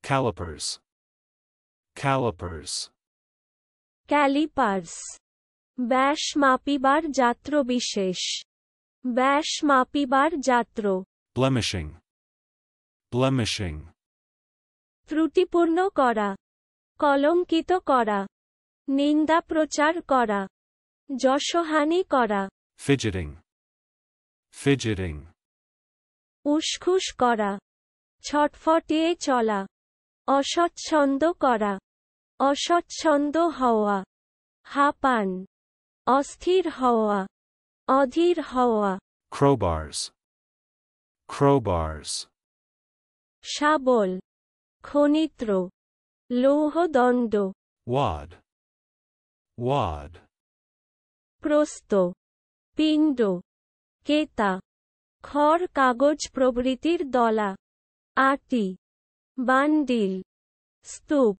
Calipers. Calipers. Callipers ব্যাস মাপিবার যাত্র বিশেষ ব্যাস মাপিবার যাত্র Blemishing. Blemishing. ত্রুটিপূর্ণ করা কলঙ্কিত করা নিন্দা প্রচার করা যশহানি করা Fidgeting. Fidgeting. উসখুস করা ছটফটিয়ে চলা অস্বচ্ছন্দ করা অস্বচ্ছন্দ হওয়া হাঁপান অস্থির হওয়া অধীর হওয়া Crowbars. Crowbars. শাবল খনিত্র লৌহদণ্ড Wad. Wad. প্রস্থ পিণ্ড কেতা খড় কাগজ প্রভৃতির দলা আটি বান্ডিল স্তূপ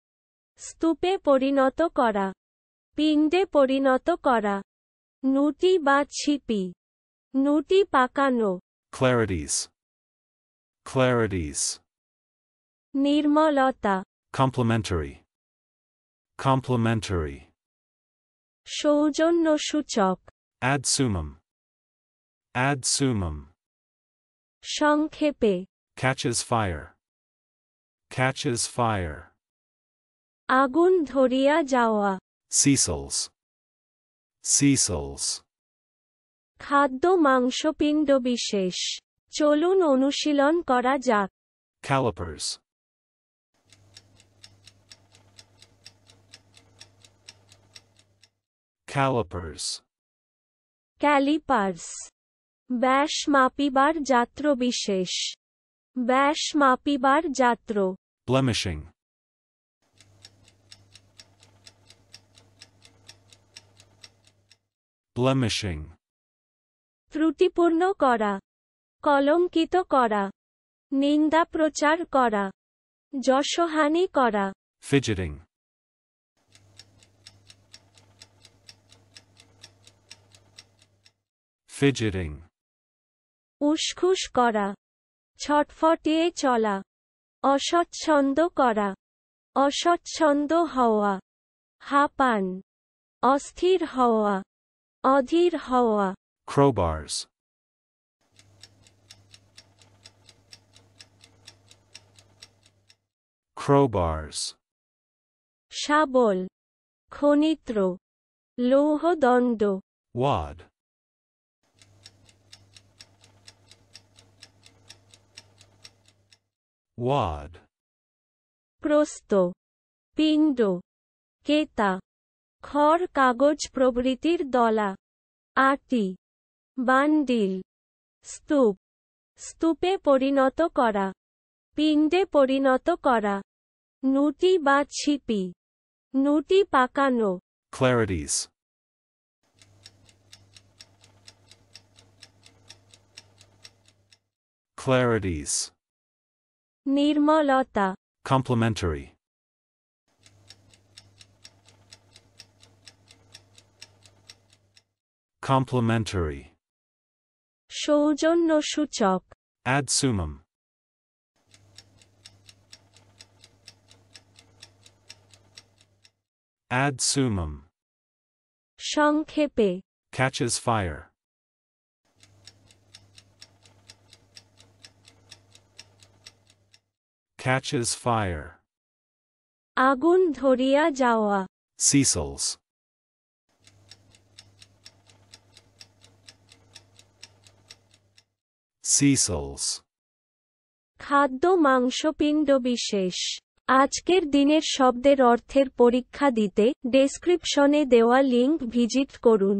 স্তূপে পরিণত করা পিণ্ডে পরিণত করা নুটি বা ছিপি নুটি পাকানো Clarities. Clarities. নির্মলতা Complementary. Complementary. সৌজন্যসূচক Ad summum. Ad summum. সংক্ষেপে Catches fire. Catches fire. আগুন ধরিয়া যাওয়া Cecils. Cecils. খাদ্য মাংসপিণ্ড বিশেষ চলুন অনুশীলন করা যাক Calipers. Calipers. ক্যালিপার্স ব্যাস মাপিবার যাত্র বিশেষ ব্যাস মাপিবার যাত্র Blemishing. Blemishing. ত্রুটিপূর্ণ করা কলঙ্কিত করা নিন্দা প্রচার করা যশহানি করা Fidgeting. Fidgeting. উসখুস করা ছটফটিয়ে চলা অস্বচ্ছন্দ করা অস্বচ্ছন্দ হওয়া হাঁপান অস্থির হওয়া অধীর হওয়া Crowbars. Crowbars. শাবল খনিত্র লৌহদণ্ড Wad. Wad. প্রস্থ পিণ্ড কেতা খড় কাগজ প্রভৃতির দলা আটি বান্ডিল স্তূপ স্তূপে পরিণত করা পিণ্ডে পরিণত করা নুটি বা ছিপি নুটি পাকানো Clarities. Clarities. নির্মলতা Complementary. Complementary. সৌজন্যসূচক Ad summum. Ad summum. সংক্ষেপে Catches fire. Catches fire. আগুন ধরিয়া যাওয়া Cecils. Cecils. খাদ্য মাংসপিণ্ড বিশেষ আজকের দিনের শব্দের অর্থের পরীক্ষা দিতে ডেসক্রিপশনে দেওয়া লিংক ভিজিট করুন